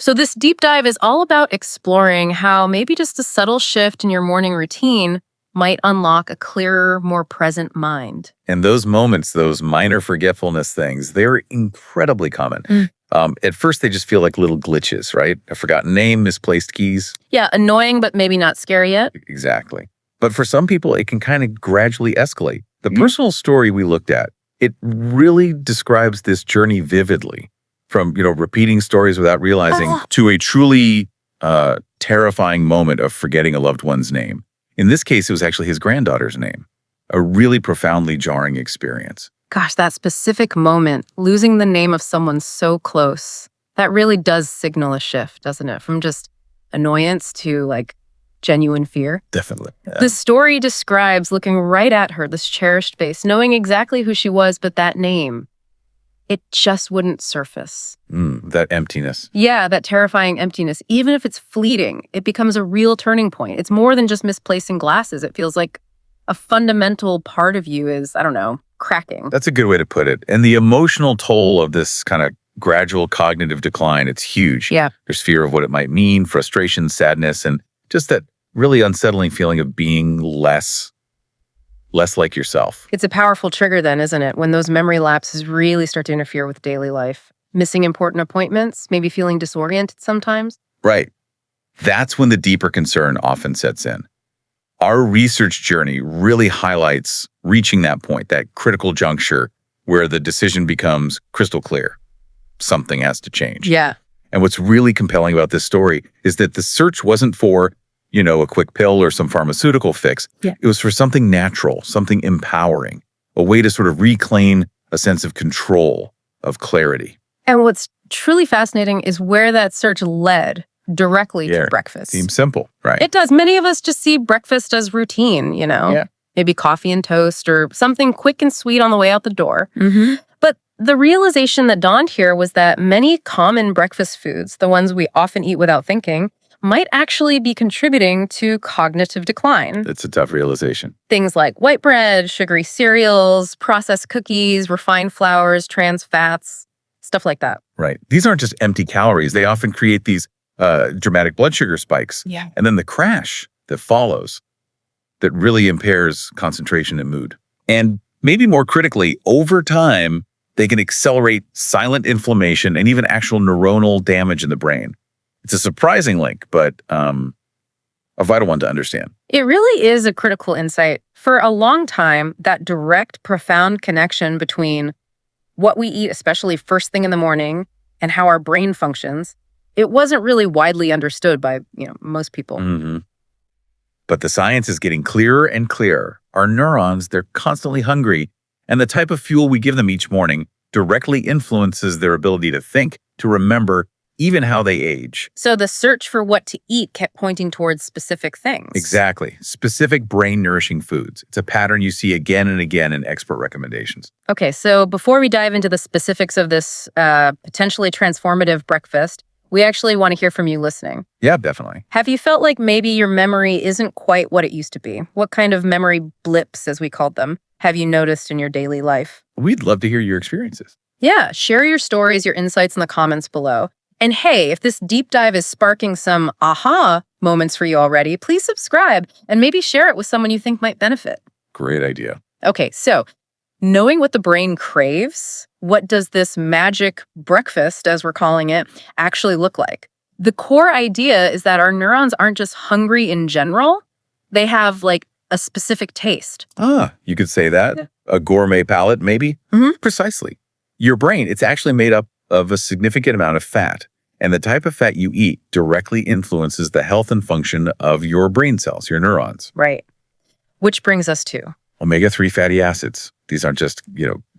So this deep dive is all about exploring how maybe just a subtle shift in your morning routine might unlock a clearer, more present mind. And those moments, those minor forgetfulness things, they're incredibly common. At first, they just feel like little glitches, right? A forgotten name, misplaced keys. Yeah, annoying, but maybe not scary yet. Exactly. But for some people, it can kind of gradually escalate. The personal story we looked at, it really describes this journey vividly, from, repeating stories without realizing to a truly terrifying moment of forgetting a loved one's name. In this case, it was actually his granddaughter's name. A really profoundly jarring experience. Gosh, that specific moment, losing the name of someone so close, that really does signal a shift, doesn't it? From just annoyance to like genuine fear. Definitely. Yeah. The story describes looking right at her, this cherished face, knowing exactly who she was, but that name, it just wouldn't surface. That emptiness. Yeah, that terrifying emptiness. Even if it's fleeting, it becomes a real turning point. It's more than just misplacing glasses. It feels like a fundamental part of you is, I don't know, cracking. That's a good way to put it. And the emotional toll of this kind of gradual cognitive decline, it's huge. Yeah. There's fear of what it might mean, frustration, sadness, and just that really unsettling feeling of being less like yourself. It's a powerful trigger then, isn't it? When those memory lapses really start to interfere with daily life. Missing important appointments, maybe feeling disoriented sometimes. Right. That's when the deeper concern often sets in. Our research journey really highlights reaching that point, that critical juncture where the decision becomes crystal clear. Something has to change. Yeah. And what's really compelling about this story is that the search wasn't for, a quick pill or some pharmaceutical fix. Yeah. It was for something natural, something empowering, a way to sort of reclaim a sense of control, of clarity. And what's truly fascinating is where that search led directly to breakfast. Seems simple, right? It does. Many of us just see breakfast as routine, Yeah. Maybe coffee and toast or something quick and sweet on the way out the door. But the realization that dawned here was that many common breakfast foods, the ones we often eat without thinking, might actually be contributing to cognitive decline. It's a tough realization. Things like white bread, sugary cereals, processed cookies, refined flours, trans fats, stuff like that. Right. These aren't just empty calories. They often create these dramatic blood sugar spikes. Yeah. And then the crash that follows that really impairs concentration and mood. And maybe more critically, over time, they can accelerate silent inflammation and even actual neuronal damage in the brain. It's a surprising link, but a vital one to understand. It really is a critical insight. For a long time, that direct, profound connection between what we eat, especially first thing in the morning, and how our brain functions, it wasn't really widely understood by, most people. But the science is getting clearer and clearer. Our neurons, they're constantly hungry, and the type of fuel we give them each morning directly influences their ability to think, to remember, even how they age. So the search for what to eat kept pointing towards specific things. Exactly. Specific brain-nourishing foods. It's a pattern you see again and again in expert recommendations. Okay, so before we dive into the specifics of this potentially transformative breakfast, we actually want to hear from you listening. Yeah, definitely. Have you felt like maybe your memory isn't quite what it used to be? What kind of memory blips, as we called them, have you noticed in your daily life? We'd love to hear your experiences. Yeah, share your stories, your insights in the comments below. And hey, if this deep dive is sparking some aha moments for you already, please subscribe and maybe share it with someone you think might benefit. Great idea. Okay, so knowing what the brain craves, what does this magic breakfast, as we're calling it, actually look like? The core idea is that our neurons aren't just hungry in general. They have like a specific taste. You could say that. Yeah. A gourmet palate, maybe? Precisely. Your brain, it's actually made up of a significant amount of fat. And the type of fat you eat directly influences the health and function of your brain cells, your neurons. Right. Which brings us to omega-3 fatty acids. These aren't just,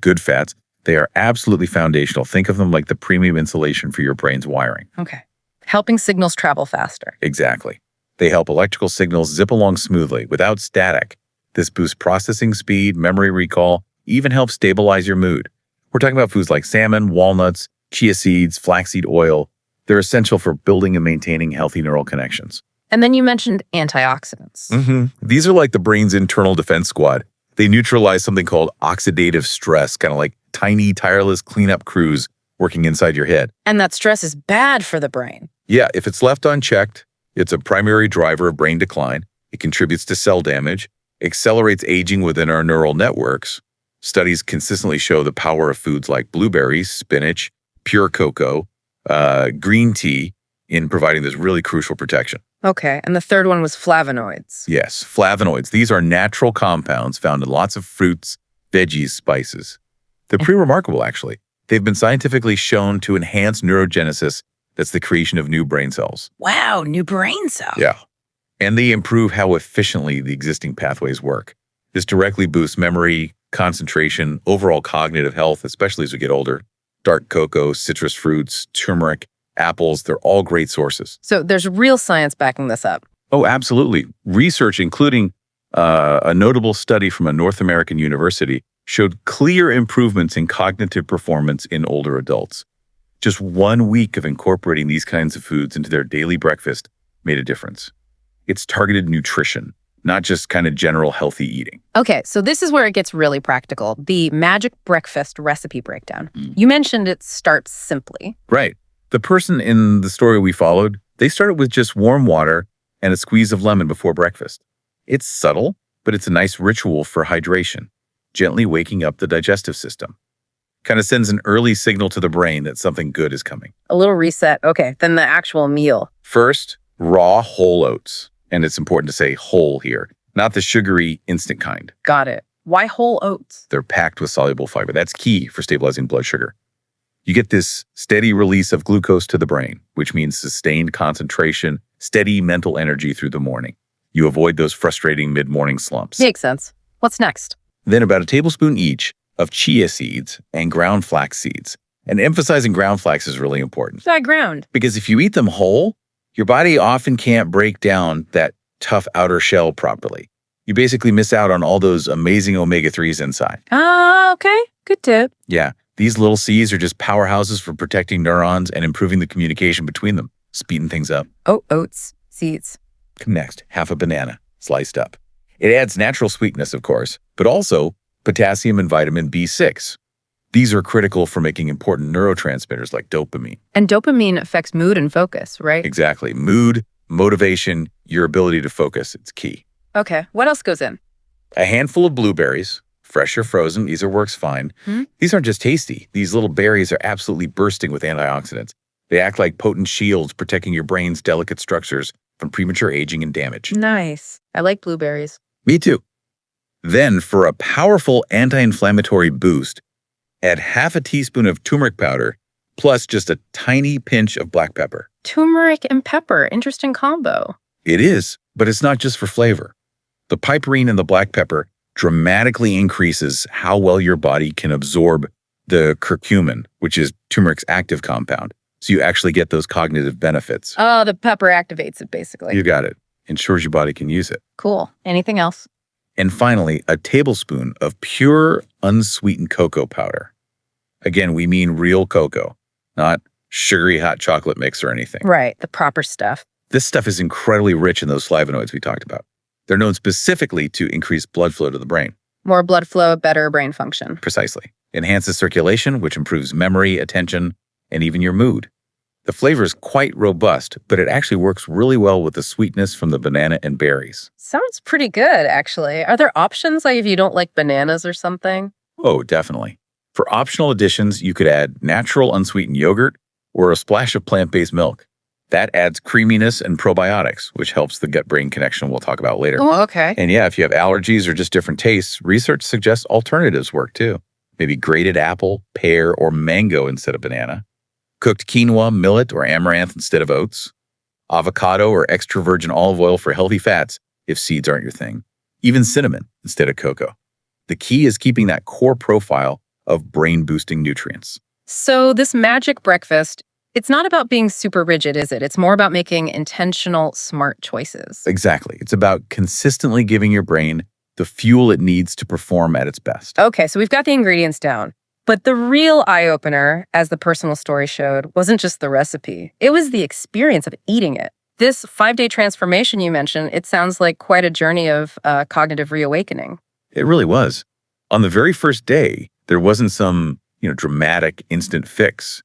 good fats. They are absolutely foundational. Think of them like the premium insulation for your brain's wiring. Okay. Helping signals travel faster. Exactly. They help electrical signals zip along smoothly without static. This boosts processing speed, memory recall, even helps stabilize your mood. We're talking about foods like salmon, walnuts, chia seeds, flaxseed oil. They're essential for building and maintaining healthy neural connections. And then you mentioned antioxidants. These are like the brain's internal defense squad. They neutralize something called oxidative stress, kind of like tiny, tireless cleanup crews working inside your head. And that stress is bad for the brain. Yeah, if it's left unchecked, it's a primary driver of brain decline. It contributes to cell damage, accelerates aging within our neural networks. Studies consistently show the power of foods like blueberries, spinach, pure cocoa, green tea in providing this really crucial protection. Okay, and the third one was flavonoids. Yes, flavonoids. These are natural compounds found in lots of fruits, veggies, spices. They're pretty remarkable, actually. They've been scientifically shown to enhance neurogenesis. That's the creation of new brain cells. Wow, new brain cells. Yeah. And they improve how efficiently the existing pathways work. This directly boosts memory, concentration, overall cognitive health, especially as we get older. Dark cocoa, citrus fruits, turmeric, apples, they're all great sources. So there's real science backing this up. Oh, absolutely. Research, including a notable study from a North American university, showed clear improvements in cognitive performance in older adults. Just 1 week of incorporating these kinds of foods into their daily breakfast made a difference. It's targeted nutrition, not just kind of general healthy eating. Okay, so this is where it gets really practical. The magic breakfast recipe breakdown. You mentioned it starts simply. Right. The person in the story we followed, they started with just warm water and a squeeze of lemon before breakfast. It's subtle, but it's a nice ritual for hydration, gently waking up the digestive system. Kind of sends an early signal to the brain that something good is coming. A little reset. Okay, then the actual meal. First, raw whole oats. And it's important to say whole here, not the sugary instant kind. Got it. Why whole oats? They're packed with soluble fiber. That's key for stabilizing blood sugar. You get this steady release of glucose to the brain, which means sustained concentration, steady mental energy through the morning. You avoid those frustrating mid-morning slumps. Makes sense. What's next? Then about a tablespoon each of chia seeds and ground flax seeds. And emphasizing ground flax is really important. Why ground? Because if you eat them whole, your body often can't break down that tough outer shell properly. You basically miss out on all those amazing omega-3s inside. Okay. Good tip. Yeah, these little seeds are just powerhouses for protecting neurons and improving the communication between them, speeding things up. Oh, oats, seeds. Next, half a banana, sliced up. It adds natural sweetness, of course, but also potassium and vitamin B6. These are critical for making important neurotransmitters like dopamine. And dopamine affects mood and focus, right? Exactly. Mood, motivation, your ability to focus, it's key. Okay. What else goes in? A handful of blueberries, fresh or frozen, either works fine. These aren't just tasty. These little berries are absolutely bursting with antioxidants. They act like potent shields protecting your brain's delicate structures from premature aging and damage. Nice. I like blueberries. Me too. Then, for a powerful anti-inflammatory boost, add half a teaspoon of turmeric powder plus just a tiny pinch of black pepper. Turmeric and pepper. Interesting combo. It is, but it's not just for flavor. The piperine in the black pepper dramatically increases how well your body can absorb the curcumin, which is turmeric's active compound. So you actually get those cognitive benefits. Oh, the pepper activates it, basically. You got it. Ensures your body can use it. Cool. Anything else? And finally, a tablespoon of pure, unsweetened cocoa powder. Again, we mean real cocoa, not sugary hot chocolate mix or anything. Right. The proper stuff. This stuff is incredibly rich in those flavonoids we talked about. They're known specifically to increase blood flow to the brain. More blood flow, better brain function. Precisely. Enhances circulation, which improves memory, attention, and even your mood. The flavor is quite robust, but it actually works really well with the sweetness from the banana and berries. Sounds pretty good, actually. Are there options, like if you don't like bananas or something? Oh, definitely. For optional additions, you could add natural unsweetened yogurt or a splash of plant-based milk. That adds creaminess and probiotics, which helps the gut-brain connection we'll talk about later. Oh, okay. And yeah, if you have allergies or just different tastes, research suggests alternatives work too. Maybe grated apple, pear, or mango instead of banana. Cooked quinoa, millet, or amaranth instead of oats. Avocado or extra virgin olive oil for healthy fats if seeds aren't your thing. Even cinnamon instead of cocoa. The key is keeping that core profile of brain-boosting nutrients. So this magic breakfast, it's not about being super rigid, is it? It's more about making intentional, smart choices. Exactly. It's about consistently giving your brain the fuel it needs to perform at its best. Okay, so we've got the ingredients down. But the real eye-opener, as the personal story showed, wasn't just the recipe. It was the experience of eating it. This 5-day transformation you mentioned, it sounds like quite a journey of cognitive reawakening. It really was. On the very first day, there wasn't some, dramatic instant fix.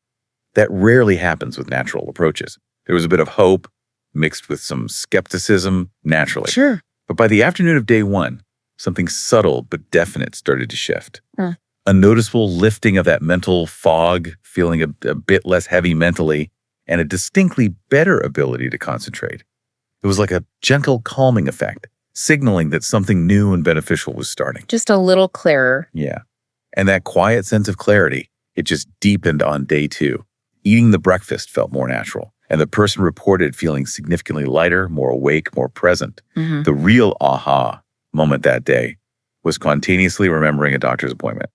That rarely happens with natural approaches. There was a bit of hope mixed with some skepticism naturally. Sure. But by the afternoon of day 1, something subtle but definite started to shift. Huh. A noticeable lifting of that mental fog, feeling a bit less heavy mentally, and a distinctly better ability to concentrate. It was like a gentle calming effect, signaling that something new and beneficial was starting. Just a little clearer. Yeah. And that quiet sense of clarity, it just deepened on day 2. Eating the breakfast felt more natural, and the person reported feeling significantly lighter, more awake, more present. Mm-hmm. The real aha moment that day was spontaneously remembering a doctor's appointment.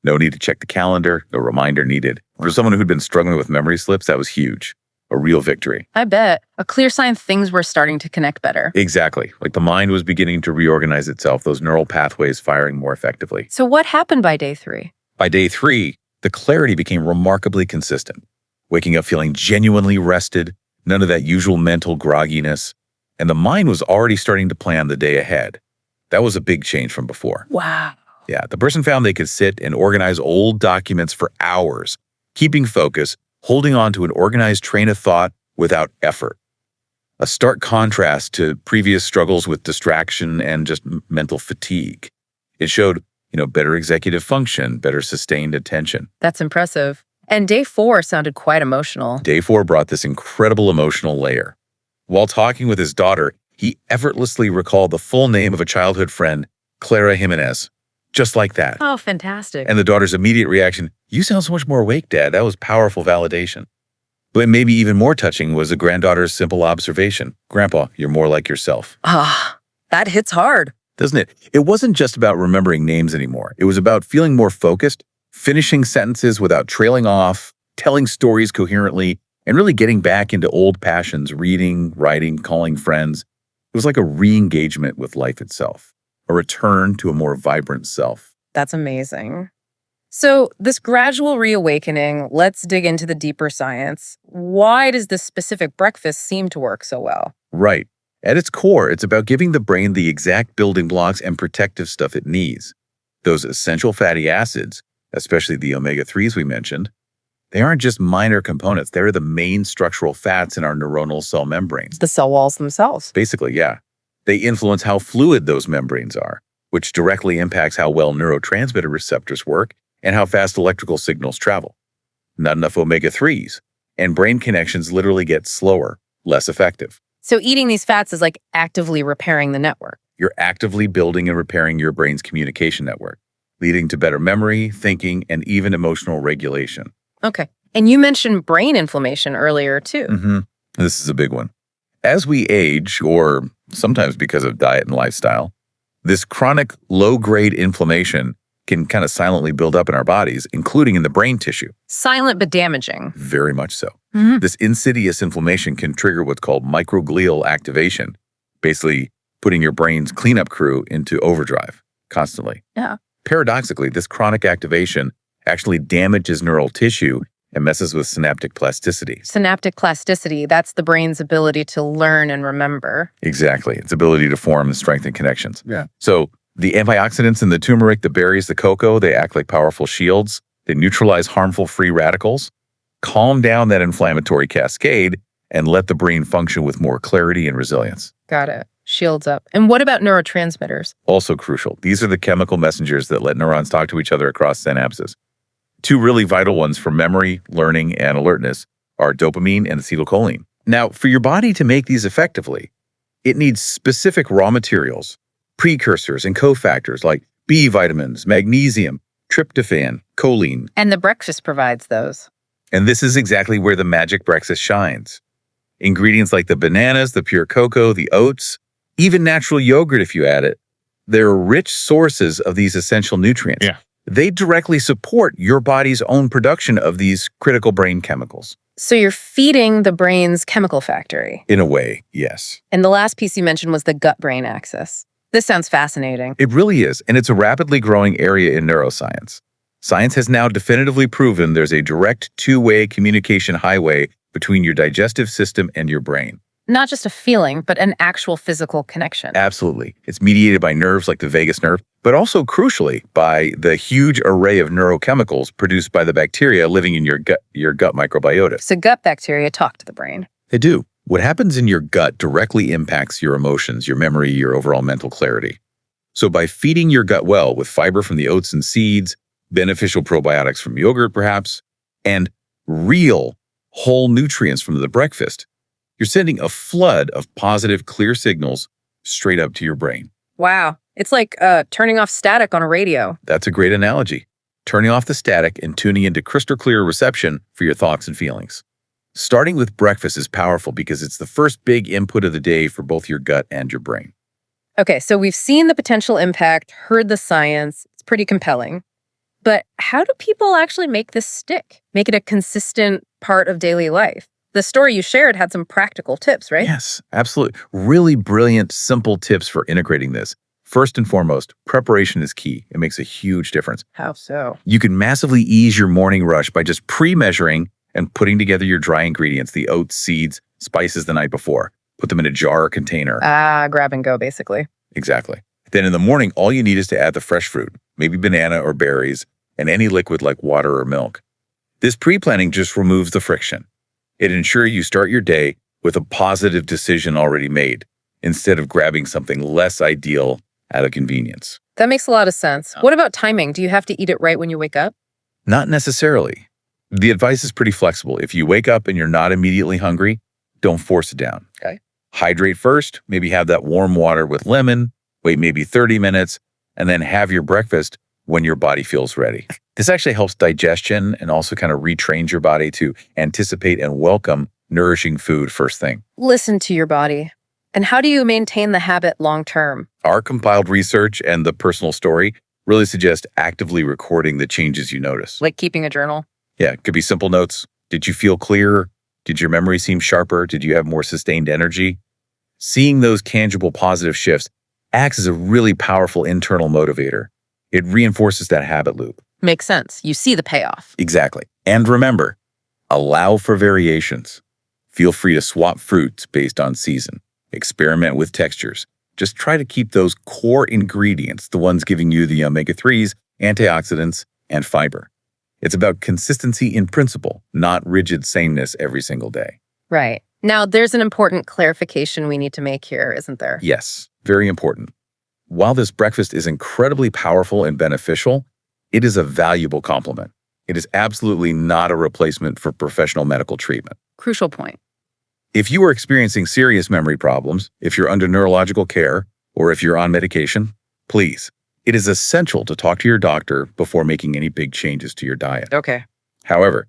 No need to check the calendar, no reminder needed. For someone who'd been struggling with memory slips, that was huge. A real victory. I bet. A clear sign things were starting to connect better. Exactly. Like the mind was beginning to reorganize itself, those neural pathways firing more effectively. So what happened by day 3? By day 3, the clarity became remarkably consistent. Waking up feeling genuinely rested, none of that usual mental grogginess, and the mind was already starting to plan the day ahead. That was a big change from before. Wow. Yeah, the person found they could sit and organize old documents for hours, keeping focus, holding on to an organized train of thought without effort. A stark contrast to previous struggles with distraction and just mental fatigue. It showed, better executive function, better sustained attention. That's impressive. And day 4 sounded quite emotional. Day 4 brought this incredible emotional layer. While talking with his daughter, he effortlessly recalled the full name of a childhood friend, Clara Jimenez. Just like that. Oh, fantastic. And the daughter's immediate reaction, "You sound so much more awake, Dad." That was powerful validation. But maybe even more touching was the granddaughter's simple observation. "Grandpa, you're more like yourself." That hits hard. Doesn't it? It wasn't just about remembering names anymore. It was about feeling more focused, finishing sentences without trailing off, telling stories coherently, and really getting back into old passions, reading, writing, calling friends. It was like a re-engagement with life itself. A return to a more vibrant self. That's amazing. So this gradual reawakening, let's dig into the deeper science. Why does this specific breakfast seem to work so well? Right. At its core, it's about giving the brain the exact building blocks and protective stuff it needs. Those essential fatty acids, especially the omega-3s we mentioned, they aren't just minor components. They're the main structural fats in our neuronal cell membranes. The cell walls themselves. Basically, yeah. They influence how fluid those membranes are, which directly impacts how well neurotransmitter receptors work and how fast electrical signals travel. Not enough omega-3s, and brain connections literally get slower, less effective. So eating these fats is like actively repairing the network. You're actively building and repairing your brain's communication network, leading to better memory, thinking, and even emotional regulation. Okay. And you mentioned brain inflammation earlier, too. This is a big one. As we age, or sometimes because of diet and lifestyle, this chronic low-grade inflammation can kind of silently build up in our bodies, including in the brain tissue. Silent but damaging. Very much so. Mhm. This insidious inflammation can trigger what's called microglial activation, basically putting your brain's cleanup crew into overdrive constantly. Yeah. Paradoxically, this chronic activation actually damages neural tissue and messes with synaptic plasticity. Synaptic plasticity, that's the brain's ability to learn and remember. Exactly. Its ability to form and strengthen connections. Yeah. So the antioxidants in the turmeric, the berries, the cocoa, they act like powerful shields. They neutralize harmful free radicals, calm down that inflammatory cascade, and let the brain function with more clarity and resilience. Got it. Shields up. And what about neurotransmitters? Also crucial. These are the chemical messengers that let neurons talk to each other across synapses. Two really vital ones for memory, learning, and alertness are dopamine and acetylcholine. Now, for your body to make these effectively, it needs specific raw materials, precursors, and cofactors like B vitamins, magnesium, tryptophan, choline. And the breakfast provides those. And this is exactly where the magic breakfast shines. Ingredients like the bananas, the pure cocoa, the oats, even natural yogurt if you add it, they're rich sources of these essential nutrients. Yeah. They directly support your body's own production of these critical brain chemicals. So you're feeding the brain's chemical factory. In a way, yes. And the last piece you mentioned was the gut-brain axis. This sounds fascinating. It really is, and it's a rapidly growing area in neuroscience. Science has now definitively proven there's a direct two-way communication highway between your digestive system and your brain. Not just a feeling, but an actual physical connection. Absolutely. It's mediated by nerves like the vagus nerve, but also crucially by the huge array of neurochemicals produced by the bacteria living in your gut microbiota. So gut bacteria talk to the brain. They do. What happens in your gut directly impacts your emotions, your memory, your overall mental clarity. So by feeding your gut well with fiber from the oats and seeds, beneficial probiotics from yogurt perhaps, and real whole nutrients from the breakfast, you're sending a flood of positive, clear signals straight up to your brain. Wow. It's like turning off static on a radio. That's a great analogy. Turning off the static and tuning into crystal clear reception for your thoughts and feelings. Starting with breakfast is powerful because it's the first big input of the day for both your gut and your brain. Okay, so we've seen the potential impact, heard the science. It's pretty compelling. But how do people actually make this stick? Make it a consistent part of daily life? The story you shared had some practical tips, right? Yes, absolutely. Really brilliant, simple tips for integrating this. First and foremost, preparation is key. It makes a huge difference. How so? You can massively ease your morning rush by just pre-measuring and putting together your dry ingredients, the oats, seeds, spices the night before. Put them in a jar or container. Grab and go, basically. Exactly. Then in the morning, all you need is to add the fresh fruit, maybe banana or berries, and any liquid like water or milk. This pre-planning just removes the friction. It ensures you start your day with a positive decision already made, instead of grabbing something less ideal out of convenience. That makes a lot of sense. What about timing? Do you have to eat it right when you wake up? Not necessarily. The advice is pretty flexible. If you wake up and you're not immediately hungry, don't force it down. Okay. Hydrate first, maybe have that warm water with lemon, wait maybe 30 minutes, and then have your breakfast when your body feels ready. This actually helps digestion and also kind of retrains your body to anticipate and welcome nourishing food first thing. Listen to your body. And how do you maintain the habit long term? Our compiled research and the personal story really suggest actively recording the changes you notice. Like keeping a journal? Yeah, it could be simple notes. Did you feel clearer? Did your memory seem sharper? Did you have more sustained energy? Seeing those tangible positive shifts acts as a really powerful internal motivator. It reinforces that habit loop. Makes sense. You see the payoff. Exactly. And remember, allow for variations. Feel free to swap fruits based on season. Experiment with textures. Just try to keep those core ingredients, the ones giving you the omega-3s, antioxidants, and fiber. It's about consistency in principle, not rigid sameness every single day. Right. Now, there's an important clarification we need to make here, isn't there? Yes, very important. While this breakfast is incredibly powerful and beneficial, it is a valuable complement. It is absolutely not a replacement for professional medical treatment. Crucial point. If you are experiencing serious memory problems, if you're under neurological care, or if you're on medication, please, it is essential to talk to your doctor before making any big changes to your diet. Okay. However,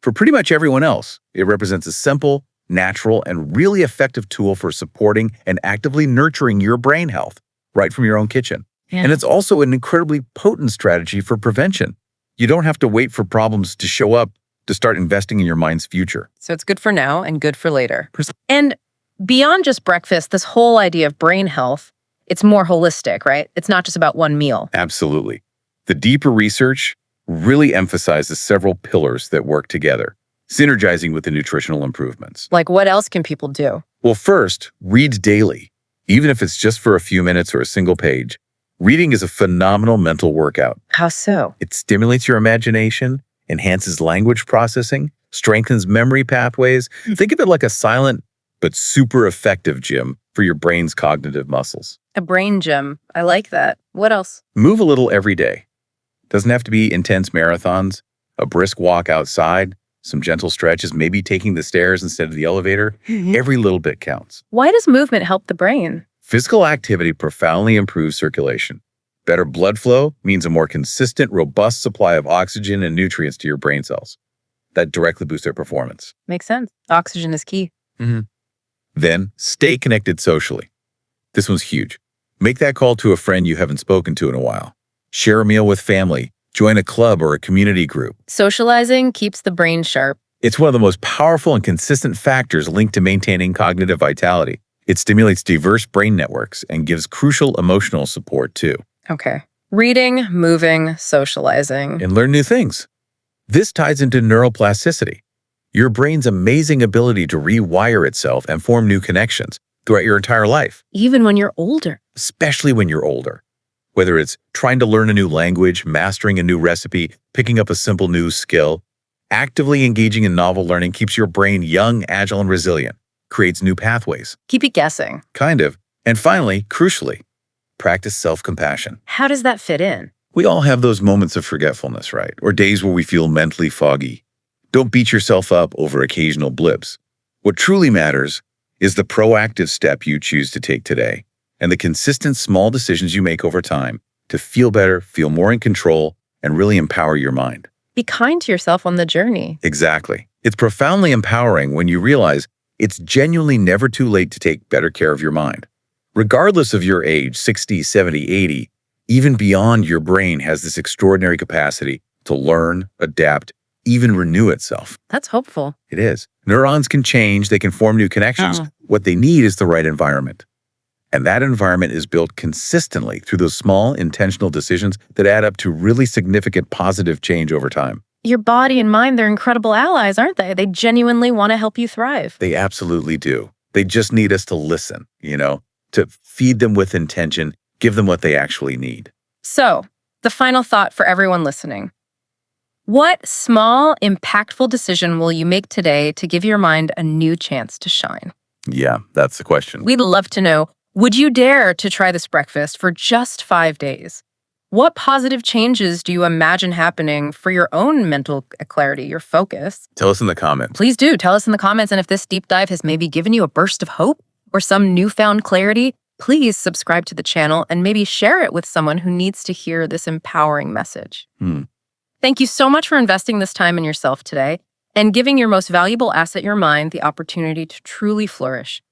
for pretty much everyone else, it represents a simple, natural, and really effective tool for supporting and actively nurturing your brain health right from your own kitchen. Yeah. And it's also an incredibly potent strategy for prevention. You don't have to wait for problems to show up to start investing in your mind's future. So it's good for now and good for later. And beyond just breakfast, this whole idea of brain health, it's more holistic, right? It's not just about one meal. Absolutely. The deeper research really emphasizes several pillars that work together, synergizing with the nutritional improvements. Like what else can people do? Well, first, read daily. Even if it's just for a few minutes or a single page, reading is a phenomenal mental workout. How so? It stimulates your imagination, enhances language processing, strengthens memory pathways. Think of it like a silent but super effective gym for your brain's cognitive muscles. A brain gym. I like that. What else? Move a little every day. Doesn't have to be intense marathons. A brisk walk outside, some gentle stretches, maybe taking the stairs instead of the elevator. Every little bit counts. Why does movement help the brain? Physical activity profoundly improves circulation. Better blood flow means a more consistent, robust supply of oxygen and nutrients to your brain cells. That directly boosts their performance. Makes sense. Oxygen is key. Then, stay connected socially. This one's huge. Make that call to a friend you haven't spoken to in a while. Share a meal with family. Join a club or a community group. Socializing keeps the brain sharp. It's one of the most powerful and consistent factors linked to maintaining cognitive vitality. It stimulates diverse brain networks and gives crucial emotional support too. Okay. Reading, moving, socializing. And learn new things. This ties into neuroplasticity, your brain's amazing ability to rewire itself and form new connections throughout your entire life, Even when you're older. especially when you're older. Whether it's trying to learn a new language, mastering a new recipe, picking up a simple new skill, actively engaging in novel learning keeps your brain young, agile, and resilient, creates new pathways. Keep it guessing. Kind of. And finally, crucially, practice self-compassion. How does that fit in? We all have those moments of forgetfulness, right? Or days where we feel mentally foggy. Don't beat yourself up over occasional blips. What truly matters is the proactive step you choose to take today and the consistent small decisions you make over time to feel better, feel more in control, and really empower your mind. Be kind to yourself on the journey. Exactly. It's profoundly empowering when you realize it's genuinely never too late to take better care of your mind. Regardless of your age, 60, 70, 80, even beyond, your brain has this extraordinary capacity to learn, adapt, even renew itself. That's hopeful. It is. Neurons can change, they can form new connections. What they need is the right environment. And that environment is built consistently through those small, intentional decisions that add up to really significant positive change over time. Your body and mind, they're incredible allies, aren't they? They genuinely want to help you thrive. They absolutely do. They just need us to listen, to feed them with intention, give them what they actually need. So, the final thought for everyone listening. What small, impactful decision will you make today to give your mind a new chance to shine? Yeah, that's the question. We'd love to know, would you dare to try this breakfast for just 5 days? What positive changes do you imagine happening for your own mental clarity, your focus? Tell us in the comments. Please do tell us in the comments. And if this deep dive has maybe given you a burst of hope or some newfound clarity, please subscribe to the channel and maybe share it with someone who needs to hear this empowering message. Thank you so much for investing this time in yourself today and giving your most valuable asset, your mind, the opportunity to truly flourish.